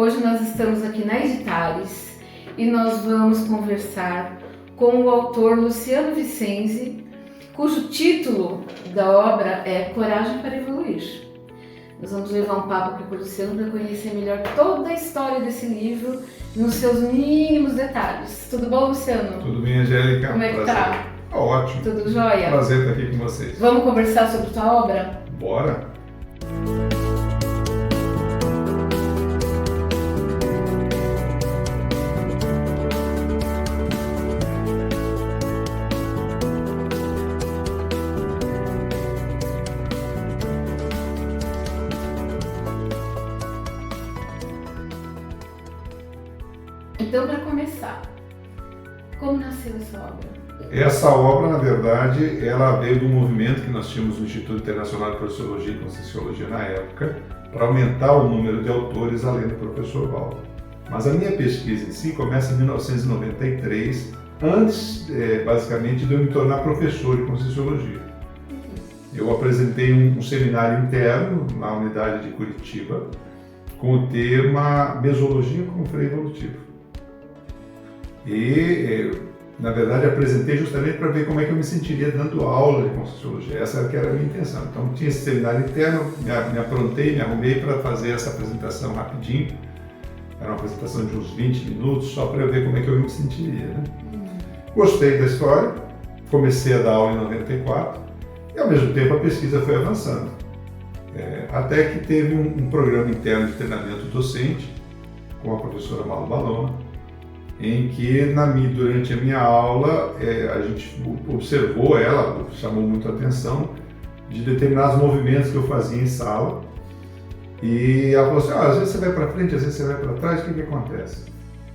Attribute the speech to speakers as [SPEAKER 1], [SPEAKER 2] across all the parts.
[SPEAKER 1] hoje nós estamos aqui na Editares e nós vamos conversar com o autor Luciano Vicenzi, cujo título da obra é Coragem para Evoluir. Nós vamos levar um papo aqui com o Luciano para conhecer melhor toda a história desse livro nos seus mínimos detalhes. Tudo bom, Luciano?
[SPEAKER 2] Tudo bem, Angélica?
[SPEAKER 1] Como é que tá?
[SPEAKER 2] Ótimo.
[SPEAKER 1] Tudo jóia?
[SPEAKER 2] Prazer estar aqui com vocês.
[SPEAKER 1] Vamos conversar sobre tua obra?
[SPEAKER 2] Bora!
[SPEAKER 1] Então, para começar, como nasceu essa obra?
[SPEAKER 2] Essa obra, na verdade, ela veio do movimento que nós tínhamos no Instituto Internacional de Professologia e Conscienciologia na época, para aumentar o número de autores além do professor Valdo. Mas a minha pesquisa em si começa em 1993, antes, basicamente, de eu me tornar professor de Conscienciologia. Eu apresentei um seminário interno na unidade de Curitiba, com o tema Mesologia como Freio Evolutivo. E, na verdade, apresentei justamente para ver como é que eu me sentiria dando aula de Conscienciologia. Essa que era a minha intenção. Então, tinha esse seminário interno, me aprontei, me arrumei para fazer essa apresentação rapidinho. Era uma apresentação de uns 20 minutos, só para eu ver como é que eu me sentiria, né? Gostei da história, comecei a dar aula em 94 e, ao mesmo tempo, a pesquisa foi avançando. Até que teve um programa interno de treinamento docente com a professora Malu Balona, em que durante a minha aula a gente observou, ela chamou muito a atenção de determinados movimentos que eu fazia em sala, e ela falou assim, às vezes você vai para frente, às vezes você vai para trás, o que acontece?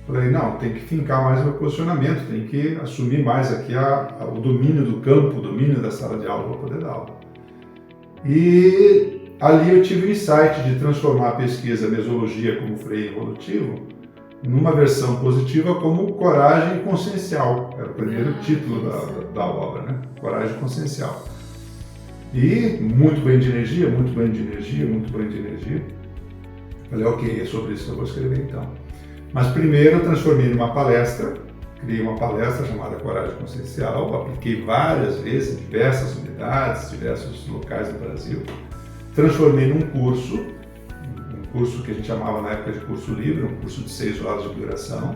[SPEAKER 2] Eu falei, não, tem que fincar mais o meu posicionamento, tem que assumir mais aqui o domínio do campo, o domínio da sala de aula para poder dar aula. E ali eu tive o insight de transformar a pesquisa Mesologia como Freio Evolutivo numa versão positiva como Coragem Consciencial. Era o primeiro título da obra, né? Coragem Consciencial. E muito banho de energia, muito banho de energia, muito banho de energia. Falei, ok, é sobre isso que eu vou escrever então. Mas primeiro eu transformei numa palestra, criei uma palestra chamada Coragem Consciencial, apliquei várias vezes em diversas unidades, diversos locais do Brasil. Transformei num curso que a gente chamava na época de curso livre, um curso de 6 horas de duração.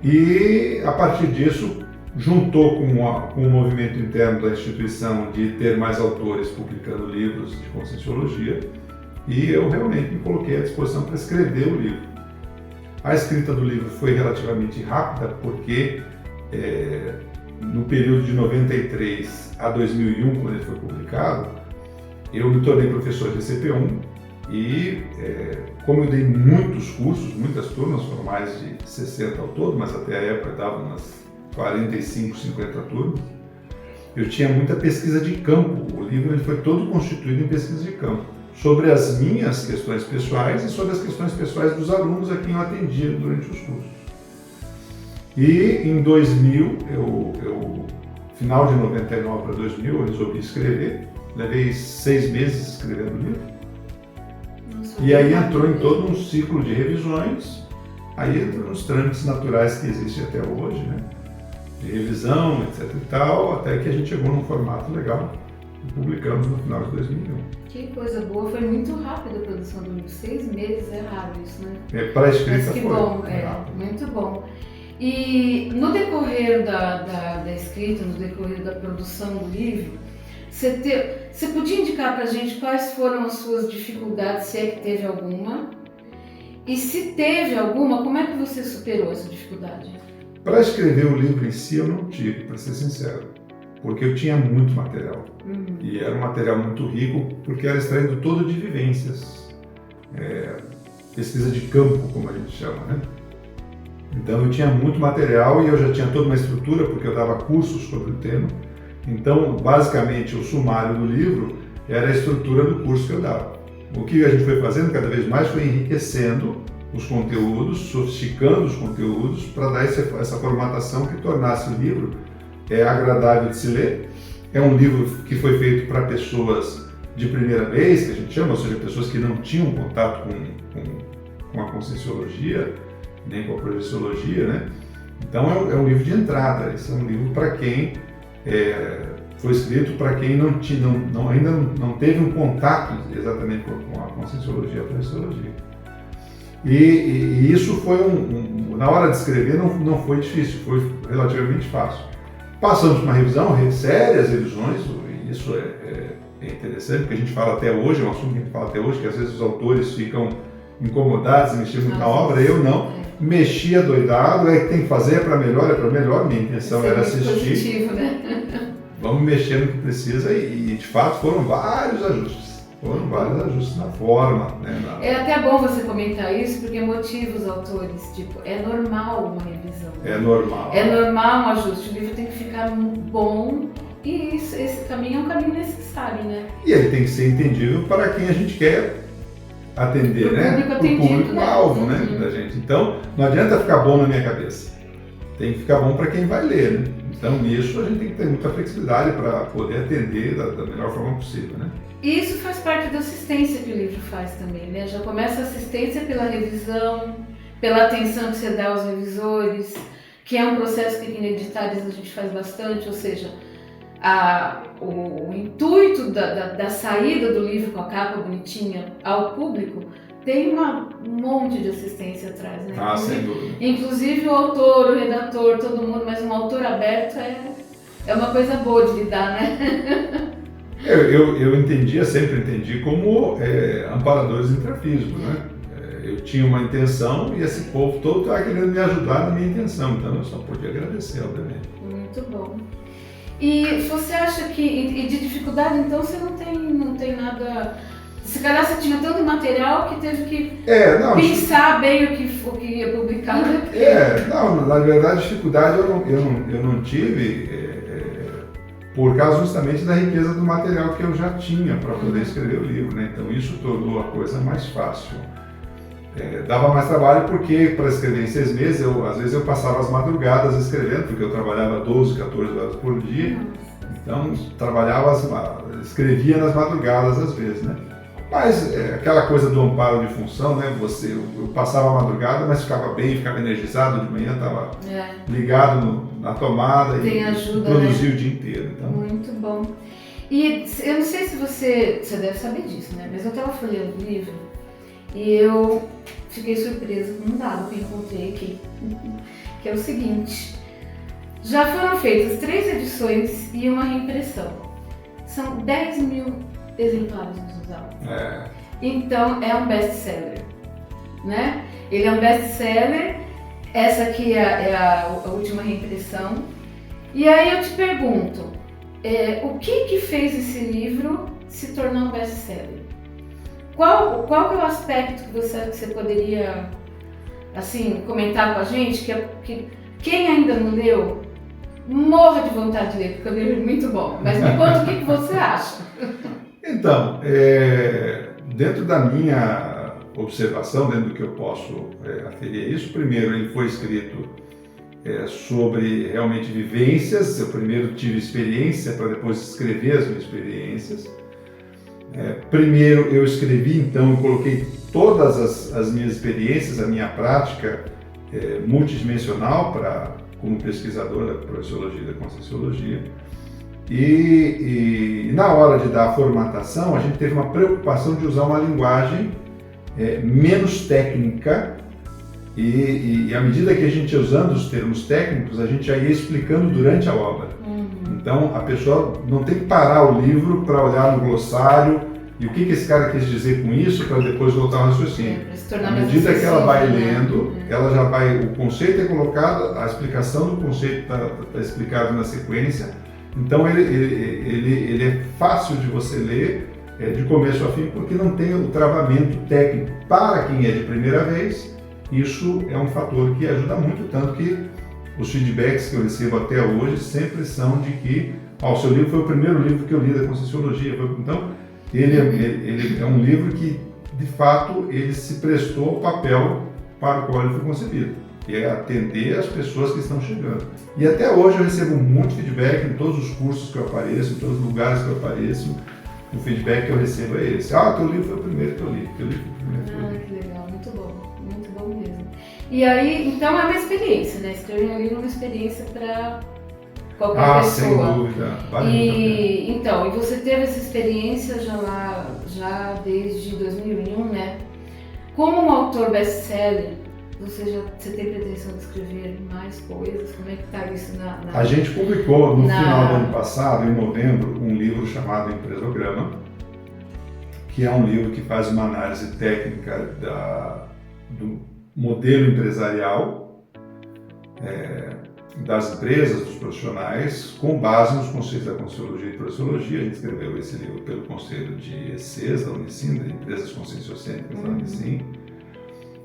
[SPEAKER 2] E a partir disso, juntou com o movimento interno da instituição de ter mais autores publicando livros de Conscienciologia, e eu realmente me coloquei à disposição para escrever o livro. A escrita do livro foi relativamente rápida, porque no período de 93 a 2001, quando ele foi publicado, eu me tornei professor de ECP1, e como eu dei muitos cursos, muitas turmas, foram mais de 60 ao todo, mas até a época dava umas 45, 50 turmas, eu tinha muita pesquisa de campo. O livro ele foi todo constituído em pesquisa de campo, sobre as minhas questões pessoais e sobre as questões pessoais dos alunos a quem eu atendia durante os cursos. E em 2000, final de 99 para 2000, eu resolvi escrever. Levei 6 meses escrevendo o livro. E aí entrou em todo um ciclo de revisões, aí entrou nos trâmites naturais que existem até hoje, né? De revisão, etc e tal, até que a gente chegou num formato legal e publicamos no final de 2001.
[SPEAKER 1] Que coisa boa, foi muito rápida a produção do livro, 6 meses, é raro isso, né?
[SPEAKER 2] Para a escrita
[SPEAKER 1] mas que
[SPEAKER 2] foi.
[SPEAKER 1] Bom, muito bom. E no decorrer da escrita, no decorrer da produção do livro, você podia indicar para a gente quais foram as suas dificuldades, se é que teve alguma? E se teve alguma, como é que você superou essa dificuldade?
[SPEAKER 2] Para escrever o livro em si eu não tive, para ser sincero, porque eu tinha muito material. E era um material muito rico, porque era extraído todo de vivências, pesquisa de campo, como a gente chama, né? Então eu tinha muito material e eu já tinha toda uma estrutura, porque eu dava cursos sobre o tema. Então, basicamente, o sumário do livro era a estrutura do curso que eu dava. O que a gente foi fazendo cada vez mais foi enriquecendo os conteúdos, sofisticando os conteúdos para dar essa formatação que tornasse o livro agradável de se ler. É um livro que foi feito para pessoas de primeira vez, que a gente chama, ou seja, pessoas que não tinham contato com a Conscienciologia, nem com a Projeciologia, né? Então é um livro de entrada, esse é um livro para quem foi escrito para quem ainda não teve um contato exatamente com a Conscienciologia e a Projeciologia. E isso foi na hora de escrever não foi difícil, foi relativamente fácil. Passamos por uma revisão, sérias revisões, e isso é interessante, porque a gente fala até hoje, é um assunto que a gente fala até hoje, que às vezes os autores ficam incomodados em mexer muito na obra, eu não. Mexia doidado, que tem que fazer, é para melhor, minha intenção era assistir.
[SPEAKER 1] Positivo, né?
[SPEAKER 2] Vamos mexer no que precisa e de fato foram vários ajustes na forma. Né,
[SPEAKER 1] É até bom você comentar isso, porque motiva os autores, tipo, é normal uma revisão.
[SPEAKER 2] É normal.
[SPEAKER 1] É normal um ajuste, o livro tem que ficar bom e esse caminho é um caminho necessário, né?
[SPEAKER 2] E ele tem que ser entendível para quem a gente quer atender, né? O público-alvo, né? Da gente. Então, não adianta ficar bom na minha cabeça. Tem que ficar bom para quem vai ler, né? Então, nisso a gente tem que ter muita flexibilidade para poder atender da melhor forma possível, né?
[SPEAKER 1] E isso faz parte da assistência que o livro faz também, né? Já começa a assistência pela revisão, pela atenção que você dá aos revisores, que é um processo que aqui em Editares a gente faz bastante, ou seja, o intuito da saída do livro com a capa bonitinha ao público tem um monte de assistência atrás, né?
[SPEAKER 2] Sem dúvida.
[SPEAKER 1] Inclusive o autor, o redator, todo mundo, mas um autor aberto é uma coisa boa de lidar, né?
[SPEAKER 2] Eu sempre entendi como amparadores intrafísicos, né? Eu tinha uma intenção e esse povo todo estava querendo me ajudar na minha intenção, então eu só podia agradecer, obviamente.
[SPEAKER 1] Muito bom. E você acha que de dificuldade, então, você não tem nada... Se calhar você tinha tanto material que teve que pensar bem o que ia publicar.
[SPEAKER 2] Na verdade, dificuldade eu não tive por causa justamente da riqueza do material que eu já tinha para poder escrever o livro, né? Então isso tornou a coisa mais fácil. Dava mais trabalho porque para escrever em 6 meses, às vezes eu passava as madrugadas escrevendo, porque eu trabalhava 12, 14 horas por dia, então escrevia nas madrugadas às vezes, né? Mas aquela coisa do amparo de função, né? Eu passava a madrugada, mas ficava bem, ficava energizado de manhã, estava ligado na tomada e produzia o dia inteiro. Então.
[SPEAKER 1] Muito bom. E eu não sei se você deve saber disso, né? Mas eu estava folheando o livro e eu fiquei surpresa com um dado que eu encontrei aqui, que é o seguinte: já foram feitas 3 edições e uma reimpressão. São 10 mil exemplares usados. Então é um best-seller, né? Ele é um best-seller. Essa aqui é a última reimpressão. E aí eu te pergunto, o que fez esse livro se tornar um best-seller? Qual que é o aspecto que você poderia assim comentar com a gente que quem ainda não leu morra de vontade de ler, porque o livro é muito bom. Mas me conta o que você acha.
[SPEAKER 2] Então, dentro da minha observação, dentro do que eu posso aferir isso, primeiro ele foi escrito sobre realmente vivências. Eu primeiro tive experiência para depois escrever as minhas experiências. Primeiro eu escrevi, então eu coloquei todas as minhas experiências, a minha prática multidimensional como pesquisador da Projeciologia e da Conscienciologia. E na hora de dar a formatação, a gente teve uma preocupação de usar uma linguagem menos técnica e à medida que a gente ia usando os termos técnicos, a gente já ia explicando durante a obra. Então a pessoa não tem que parar o livro para olhar no glossário e o que esse cara quis dizer com isso para depois voltar ao raciocínio. À medida que ela vai lendo, ela já vai, o conceito é colocado, a explicação do conceito está explicado na sequência. Então ele é fácil de você ler de começo a fim, porque não tem o travamento técnico. Para quem é de primeira vez, isso é um fator que ajuda muito, tanto que os feedbacks que eu recebo até hoje sempre são de que o seu livro foi o primeiro livro que eu li da Conscienciologia. Então, ele é um livro que, de fato, ele se prestou ao papel para o qual ele foi concebido, que é atender as pessoas que estão chegando. E até hoje eu recebo muito feedback em todos os cursos que eu apareço, em todos os lugares que eu apareço. O feedback que eu recebo é esse: teu livro foi o primeiro que eu li.
[SPEAKER 1] Que legal, muito bom. E aí, então é uma experiência, né? Escrever um livro é uma experiência para qualquer pessoa.
[SPEAKER 2] Sem dúvida.
[SPEAKER 1] E então, e você teve essa experiência já desde 2001, né? Como um autor best-seller, você tem pretensão de escrever mais coisas? Como é que está isso na...
[SPEAKER 2] A gente publicou no final do ano passado, em novembro, um livro chamado Empresograma, que é um livro que faz uma análise técnica do modelo empresarial das empresas, dos profissionais, com base nos conceitos da Conscienciologia e Projeciologia. A gente escreveu esse livro pelo Conselho de ECs da Unicim, de Empresas Conscienciocêntricas da Unicim.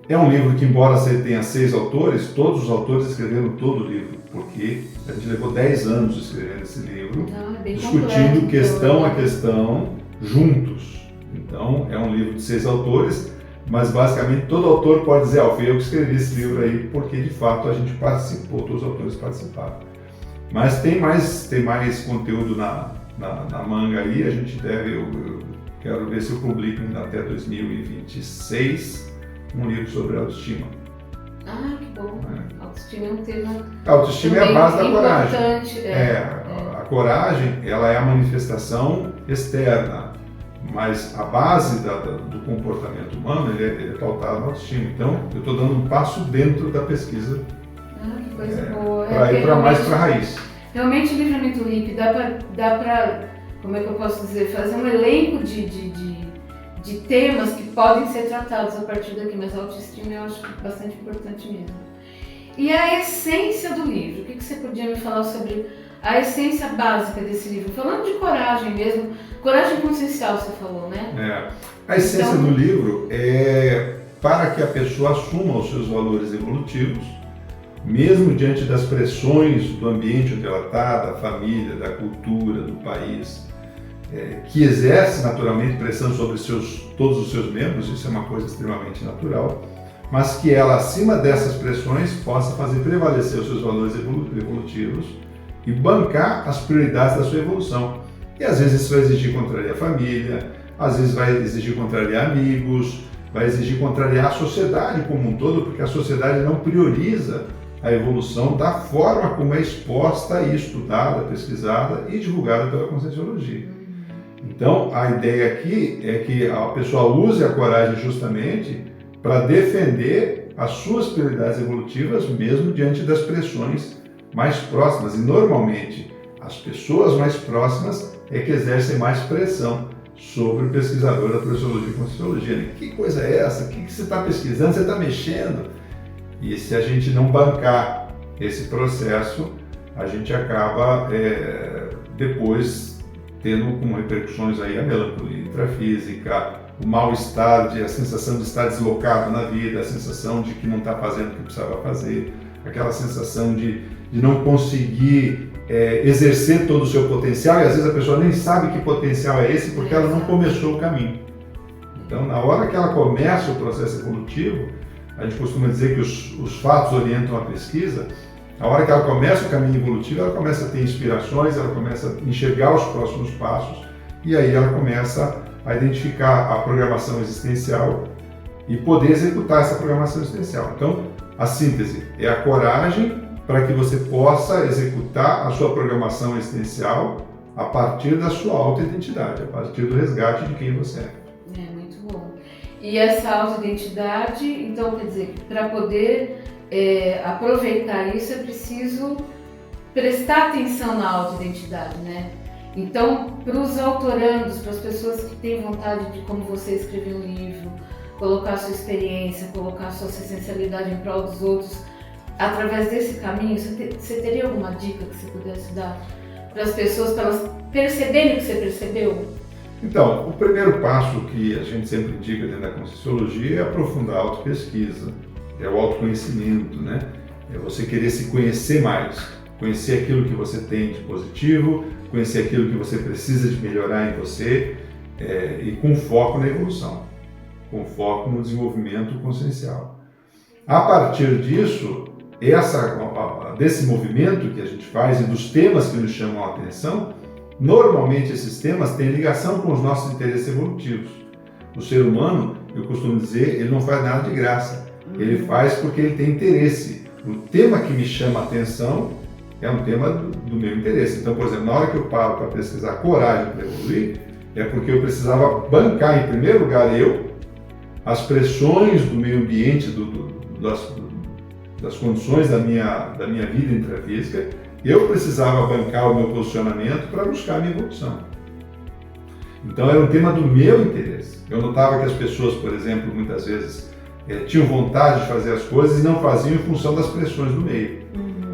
[SPEAKER 2] É um livro que, embora você tenha 6 autores, todos os autores escreveram todo o livro, porque a gente levou 10 anos escrevendo esse livro, discutindo questão a questão, juntos. Então, é um livro de 6 autores, mas basicamente todo autor pode dizer, fui eu que escrevi esse livro aí, porque de fato a gente participou, todos os autores participaram. Mas tem mais conteúdo na manga aí, a gente eu quero ver se eu publico até 2026 um livro sobre autoestima.
[SPEAKER 1] Ah, que bom. Autoestima é um tema.
[SPEAKER 2] A autoestima é a base da coragem.
[SPEAKER 1] A
[SPEAKER 2] coragem, ela é a manifestação externa, mas a base do comportamento humano ele é pautado na autoestima. Então, eu estou dando um passo dentro da pesquisa.
[SPEAKER 1] Que coisa boa.
[SPEAKER 2] Para ir mais para a raiz.
[SPEAKER 1] Realmente, o livramento hippie dá para, como é que eu posso dizer, fazer um elenco de temas que podem ser tratados a partir daqui, mas a autoestima eu acho bastante importante mesmo. E a essência do livro, o que você podia me falar sobre a essência básica desse livro? Falando de coragem mesmo, coragem consciencial você falou, né?
[SPEAKER 2] A essência do livro é para que a pessoa assuma os seus valores evolutivos, mesmo diante das pressões do ambiente onde ela está, da família, da cultura, do país, que exerce naturalmente pressão sobre todos os seus membros, isso é uma coisa extremamente natural, mas que ela, acima dessas pressões, possa fazer prevalecer os seus valores evolutivos e bancar as prioridades da sua evolução. E às vezes isso vai exigir contrariar a família, às vezes vai exigir contrariar amigos, vai exigir contrariar a sociedade como um todo, porque a sociedade não prioriza a evolução da forma como é exposta e estudada, pesquisada e divulgada pela Conscienciologia. Então, a ideia aqui é que a pessoa use a coragem justamente para defender as suas prioridades evolutivas, mesmo diante das pressões mais próximas. E, normalmente, as pessoas mais próximas é que exercem mais pressão sobre o pesquisador da Projeciologia e Conscienciologia. Que coisa é essa? O que você está pesquisando? Você está mexendo? E se a gente não bancar esse processo, a gente acaba depois tendo como repercussões aí a melancolia intrafísica, o mal-estar, a sensação de estar deslocado na vida, a sensação de que não está fazendo o que precisava fazer, aquela sensação de não conseguir exercer todo o seu potencial, e às vezes a pessoa nem sabe que potencial é esse porque ela não começou o caminho. Então, na hora que ela começa o processo evolutivo, a gente costuma dizer que os fatos orientam a pesquisa. A hora que ela começa o caminho evolutivo, ela começa a ter inspirações, ela começa a enxergar os próximos passos e aí ela começa a identificar a programação existencial e poder executar essa programação existencial. Então, a síntese é a coragem para que você possa executar a sua programação existencial a partir da sua autoidentidade, a partir do resgate de quem você é.
[SPEAKER 1] Muito bom. E essa autoidentidade, então, quer dizer, para poder aproveitar isso, é preciso prestar atenção na autoidentidade, né? Então, para os autorandos, para as pessoas que têm vontade de, como você, escrever um livro, colocar a sua experiência, colocar a sua essencialidade em prol dos outros, através desse caminho, você teria alguma dica que você pudesse dar para as pessoas, para elas perceberem o que você percebeu?
[SPEAKER 2] Então, o primeiro passo que a gente sempre indica dentro da Conscienciologia é aprofundar a autopesquisa. É o autoconhecimento, né? É você querer se conhecer mais, conhecer aquilo que você tem de positivo, conhecer aquilo que você precisa de melhorar em você e com foco na evolução, com foco no desenvolvimento consciencial. A partir disso, desse movimento que a gente faz e dos temas que nos chamam a atenção, normalmente esses temas têm ligação com os nossos interesses evolutivos. O ser humano, eu costumo dizer, ele não faz nada de graça. Ele faz porque ele tem interesse. O tema que me chama a atenção é um tema do meu interesse. Então, por exemplo, na hora que eu paro para pesquisar coragem para evoluir, é porque eu precisava bancar, em primeiro lugar, as pressões do meio ambiente, das condições da minha vida intrafísica. Eu precisava bancar o meu posicionamento para buscar a minha evolução. Então, era um tema do meu interesse. Eu notava que as pessoas, por exemplo, muitas vezes tinham vontade de fazer as coisas e não faziam em função das pressões do meio.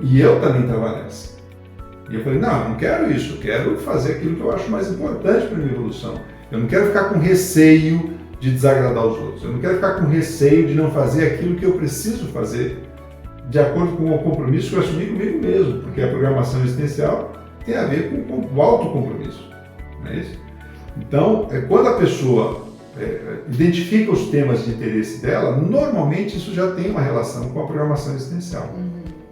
[SPEAKER 2] E eu também estava nessa. E eu falei, não quero isso, eu quero fazer aquilo que eu acho mais importante para a minha evolução. Eu não quero ficar com receio de desagradar os outros. Eu não quero ficar com receio de não fazer aquilo que eu preciso fazer de acordo com o compromisso que eu assumi comigo mesmo, porque a programação existencial tem a ver com o autocompromisso. Não é isso? Então, quando a pessoa identifica os temas de interesse dela, normalmente isso já tem uma relação com a programação existencial.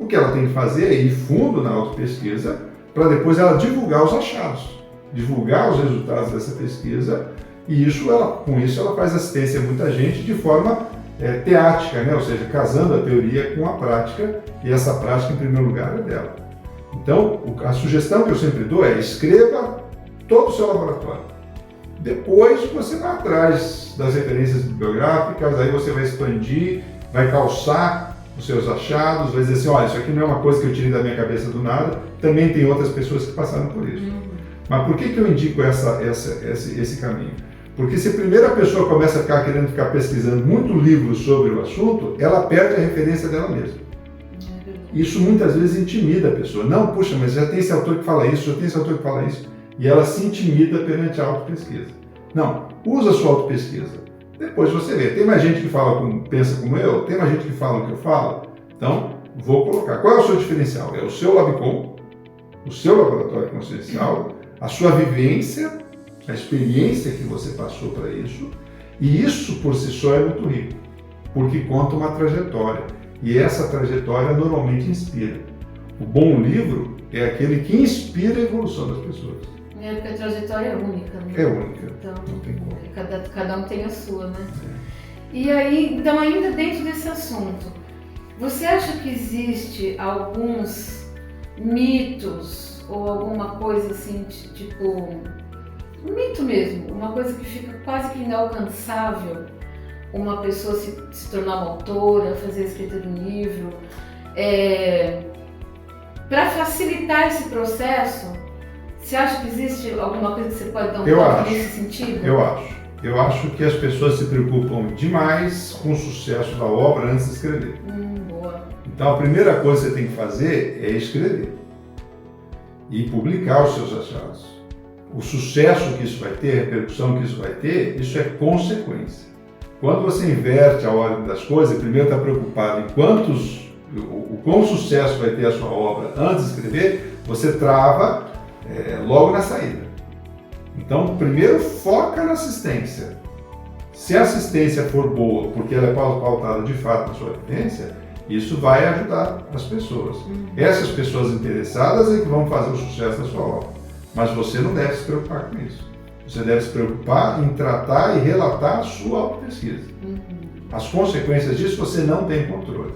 [SPEAKER 2] O que ela tem que fazer é ir fundo na autopesquisa para depois ela divulgar os achados, divulgar os resultados dessa pesquisa, e com isso ela faz assistência a muita gente de forma teática, né? Ou seja, casando a teoria com a prática, e essa prática em primeiro lugar é dela. Então, a sugestão que eu sempre dou é escreva todo o seu laboratório. Depois você vai atrás das referências bibliográficas, aí você vai expandir, vai calçar os seus achados, vai dizer assim, olha, isso aqui não é uma coisa que eu tirei da minha cabeça do nada, também tem outras pessoas que passaram por isso. Mas por que eu indico esse caminho? Porque se a primeira pessoa começa a querendo ficar pesquisando muito livro sobre o assunto, ela perde a referência dela mesma. Isso muitas vezes intimida a pessoa. Não, puxa, mas já tem esse autor que fala isso, já tem esse autor que fala isso. E ela se intimida perante a autopesquisa. Não, usa a sua autopesquisa. Depois você vê. Tem mais gente que pensa como eu, tem mais gente que fala o que eu falo. Então, vou colocar. Qual é o seu diferencial? É o seu Labcom, o seu laboratório consciencial, a sua vivência, a experiência que você passou para isso. E isso, por si só, é muito rico, porque conta uma trajetória. E essa trajetória normalmente inspira. O bom livro é aquele que inspira a evolução das pessoas.
[SPEAKER 1] Porque a trajetória é única, né?
[SPEAKER 2] É única,
[SPEAKER 1] então,
[SPEAKER 2] não tem como.
[SPEAKER 1] Cada um tem a sua, né? E aí, então, ainda dentro desse assunto, você acha que existe alguns mitos ou alguma coisa assim, tipo, um mito mesmo, uma coisa que fica quase que inalcançável, uma pessoa se tornar uma autora, fazer a escrita de um livro, para facilitar esse processo? Você acha que existe alguma coisa que você pode dar um toque nesse sentido?
[SPEAKER 2] Eu acho que as pessoas se preocupam demais com o sucesso da obra antes de escrever.
[SPEAKER 1] Boa.
[SPEAKER 2] Então a primeira coisa que você tem que fazer é escrever e publicar os seus achados. O sucesso que isso vai ter, a repercussão que isso vai ter, isso é consequência. Quando você inverte a ordem das coisas, primeiro está preocupado em o quão sucesso vai ter a sua obra antes de escrever, você trava logo na saída. Então, primeiro foca na assistência. Se a assistência for boa, porque ela é pautada de fato na sua vivência, isso vai ajudar as pessoas. Essas pessoas interessadas é que vão fazer o sucesso da sua obra. Mas você não deve se preocupar com isso. Você deve se preocupar em tratar e relatar a sua autopesquisa. As consequências disso você não tem controle.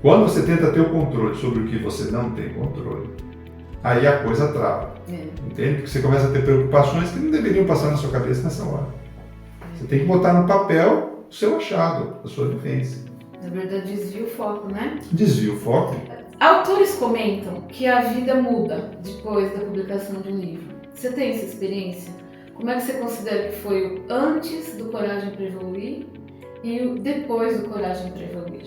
[SPEAKER 2] Quando você tenta ter o controle sobre o que você não tem controle, aí a coisa trava. Entende? Porque você começa a ter preocupações que não deveriam passar na sua cabeça nessa hora. Você tem que botar no papel o seu achado, a sua vivência.
[SPEAKER 1] Na verdade, desvia o foco, né?
[SPEAKER 2] Desvia o foco.
[SPEAKER 1] Autores comentam que a vida muda depois da publicação de um livro. Você tem essa experiência? Como é que você considera que foi o antes do Coragem para Evoluir e o depois do Coragem para Evoluir?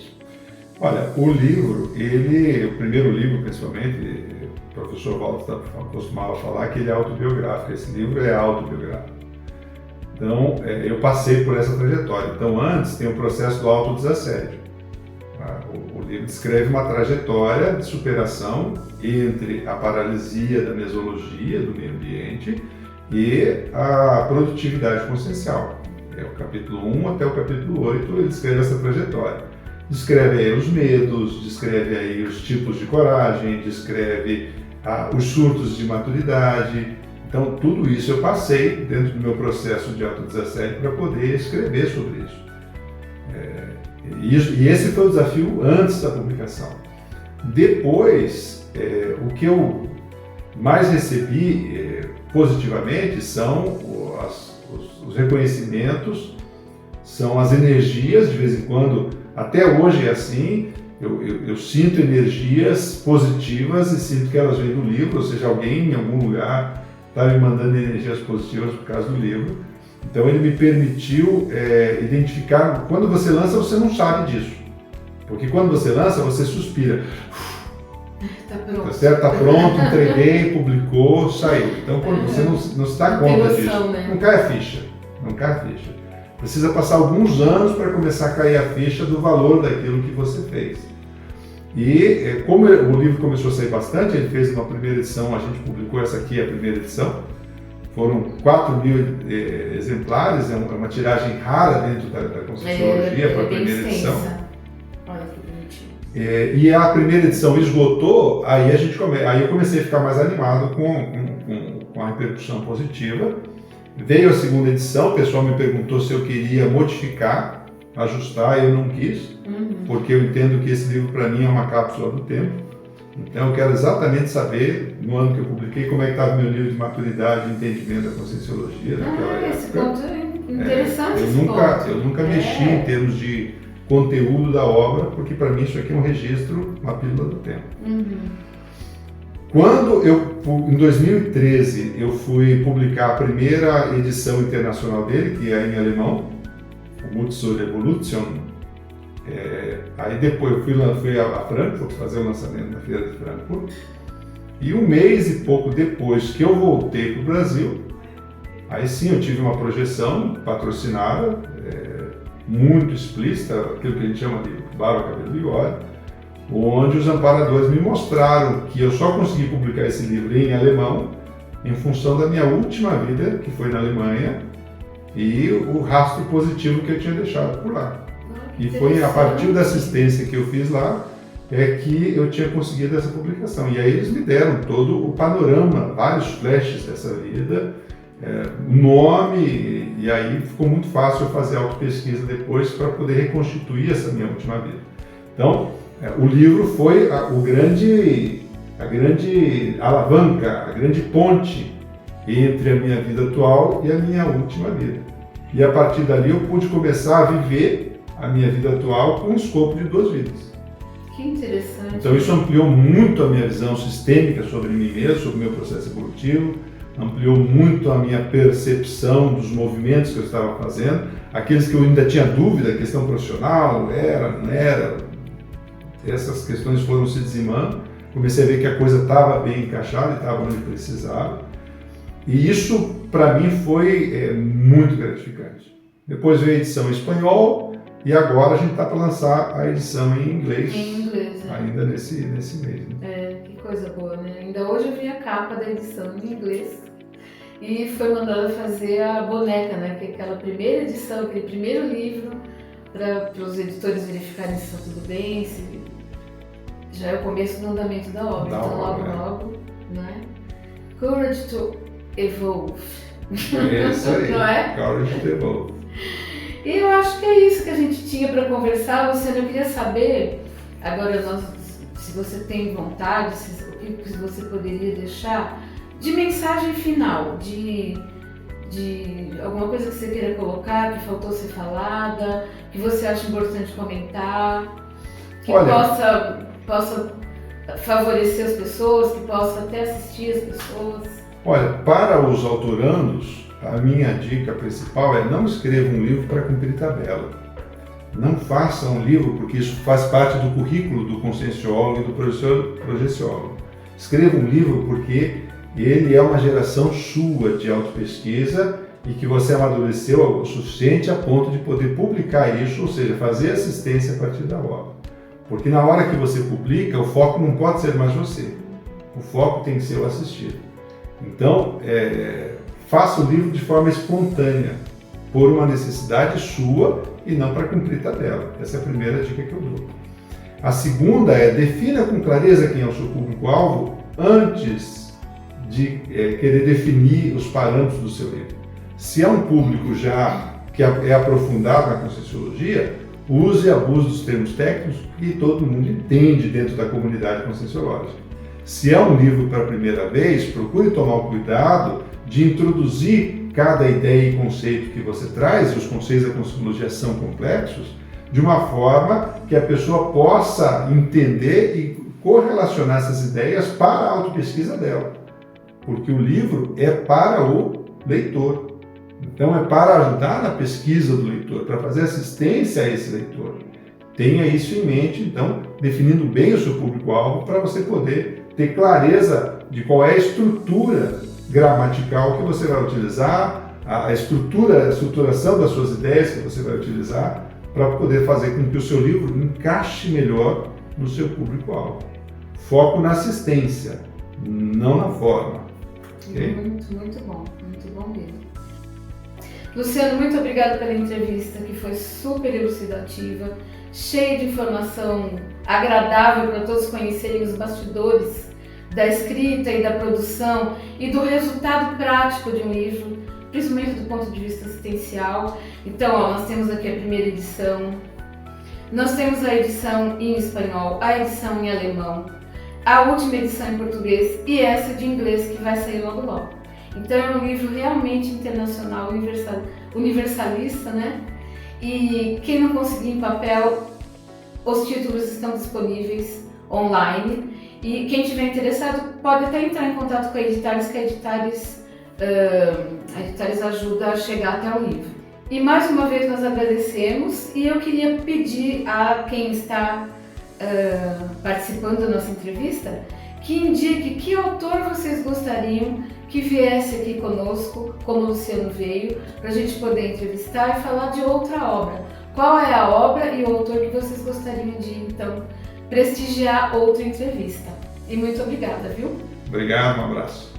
[SPEAKER 2] Olha, o livro, o primeiro livro principalmente, o professor Walter costumava falar que ele é autobiográfico. Esse livro é autobiográfico. Então, eu passei por essa trajetória. Então, antes tem o processo do autodesassédio. O livro descreve uma trajetória de superação entre a paralisia da mesologia, do meio ambiente, e a produtividade consciencial. É o capítulo 1 até o capítulo 8, ele descreve essa trajetória. Descreve aí os medos, descreve aí os tipos de coragem, descreve os surtos de maturidade. Então, tudo isso eu passei dentro do meu processo de autodesassédio para poder escrever sobre isso. E esse foi o desafio antes da publicação. Depois, o que eu mais recebi positivamente são os reconhecimentos, são as energias, de vez em quando, até hoje é assim, eu sinto energias positivas e sinto que elas vêm do livro, ou seja, alguém em algum lugar está me mandando energias positivas por causa do livro. Então ele me permitiu identificar, quando você lança você não sabe disso, porque quando você lança você suspira.
[SPEAKER 1] Tá pronto.
[SPEAKER 2] Tá certo? Tá pronto, entreguei, publicou, saiu. Então quando você não se dá conta disso,
[SPEAKER 1] né?
[SPEAKER 2] não cai a ficha. Precisa passar alguns anos para começar a cair a ficha do valor daquilo que você fez. E como o livro começou a sair bastante, ele fez uma primeira edição, a gente publicou essa aqui, a primeira edição. Foram 4.000 exemplares, é uma tiragem rara dentro da Conscienciologia para a primeira edição.
[SPEAKER 1] Olha que bonitinho.
[SPEAKER 2] E a primeira edição esgotou, aí eu comecei a ficar mais animado com a repercussão positiva. Veio a segunda edição, o pessoal me perguntou se eu queria modificar, ajustar, eu não quis, porque eu entendo que esse livro para mim é uma cápsula do tempo. Então eu quero exatamente saber, no ano que eu publiquei, como é que estava o meu nível de maturidade e entendimento da Conscienciologia naquela época.
[SPEAKER 1] Esse ponto é interessante.
[SPEAKER 2] Eu nunca mexi em termos de conteúdo da obra, porque para mim isso aqui é um registro, uma pílula do tempo. Quando em 2013, eu fui publicar a primeira edição internacional dele, que é em alemão, o Mut zur Revolution. Aí depois eu fui a Frankfurt fazer o lançamento na Feira de Frankfurt, e um mês e pouco depois que eu voltei para o Brasil, aí sim eu tive uma projeção patrocinada, muito explícita, aquilo que a gente chama de barba, cabelo e bigode, onde os amparadores me mostraram que eu só consegui publicar esse livro em alemão em função da minha última vida, que foi na Alemanha, e o rastro positivo que eu tinha deixado por lá. E foi a partir da assistência que eu fiz lá que eu tinha conseguido essa publicação. E aí eles me deram todo o panorama, vários flashes dessa vida, nome, e aí ficou muito fácil eu fazer autopesquisa depois para poder reconstituir essa minha última vida. Então, o livro foi a grande alavanca, a grande ponte entre a minha vida atual e a minha última vida. E a partir dali eu pude começar a viver a minha vida atual com o escopo de 2 vidas.
[SPEAKER 1] Que interessante.
[SPEAKER 2] Então isso ampliou muito a minha visão sistêmica sobre mim mesmo, sobre o meu processo evolutivo, ampliou muito a minha percepção dos movimentos que eu estava fazendo, aqueles que eu ainda tinha dúvida, a questão profissional, era, não era, essas questões foram se dizimando, comecei a ver que a coisa estava bem encaixada e estava onde precisava, e isso para mim foi muito gratificante. Depois veio a edição em espanhol, e agora a gente está para lançar a edição em inglês. Ainda nesse mês. Né?
[SPEAKER 1] Que coisa boa, né? Ainda hoje eu vi a capa da edição em inglês e foi mandada fazer a boneca, né? Que é aquela primeira edição, aquele primeiro livro, para os editores verificarem se está tudo bem, se já é o começo do andamento da obra. Então logo, né? Courage to Evolve.
[SPEAKER 2] É isso aí,
[SPEAKER 1] não é?
[SPEAKER 2] Courage to Evolve.
[SPEAKER 1] E eu acho que é isso que a gente tinha para conversar. Luciano, eu queria saber, agora se você tem vontade, o que você poderia deixar de mensagem final, de alguma coisa que você queira colocar, que faltou ser falada, que você acha importante comentar, que possa favorecer as pessoas, que possa até assistir as pessoas.
[SPEAKER 2] Olha, para os autorandos, a minha dica principal é não escreva um livro para cumprir tabela. Não faça um livro porque isso faz parte do currículo do conscienciólogo e do projeciólogo. Escreva um livro porque ele é uma geração sua de autopesquisa e que você amadureceu o suficiente a ponto de poder publicar isso, ou seja, fazer assistência a partir da obra. Porque na hora que você publica, o foco não pode ser mais você. O foco tem que ser o assistido. Então, faça o livro de forma espontânea, por uma necessidade sua e não para cumprir tabela. Essa é a primeira dica que eu dou. A segunda é, defina com clareza quem é o seu público-alvo antes de querer definir os parâmetros do seu livro. Se é um público já que é aprofundado na Conscienciologia, use e abuse dos termos técnicos que todo mundo entende dentro da comunidade conscienciológica. Se é um livro para a primeira vez, procure tomar o cuidado de introduzir cada ideia e conceito que você traz, e os conceitos da Conscienciologia são complexos, de uma forma que a pessoa possa entender e correlacionar essas ideias para a autopesquisa dela. Porque o livro é para o leitor. Então é para ajudar na pesquisa do leitor, para fazer assistência a esse leitor. Tenha isso em mente, então, definindo bem o seu público-alvo para você poder ter clareza de qual é a estrutura gramatical que você vai utilizar, a estruturação das suas ideias que você vai utilizar para poder fazer com que o seu livro encaixe melhor no seu público-alvo. Foco na assistência, não na forma. Okay?
[SPEAKER 1] Muito bom mesmo. Luciano, muito obrigada pela entrevista, que foi super elucidativa, cheia de informação agradável para todos conhecerem os bastidores da escrita e da produção e do resultado prático de um livro, principalmente do ponto de vista assistencial. Então, nós temos aqui a primeira edição, nós temos a edição em espanhol, a edição em alemão, a última edição em português e essa de inglês que vai sair logo logo. Então é um livro realmente internacional, universalista, né? E quem não conseguir em papel, os títulos estão disponíveis online. E quem tiver interessado pode até entrar em contato com a Editares, que a Editares ajuda a chegar até o livro. E mais uma vez nós agradecemos e eu queria pedir a quem está participando da nossa entrevista que indique que autor vocês gostariam que viesse aqui conosco, como o Luciano veio, para a gente poder entrevistar e falar de outra obra. Qual é a obra e o autor que vocês gostariam de, então, prestigiar outra entrevista? E muito obrigada, viu?
[SPEAKER 2] Obrigado, um abraço.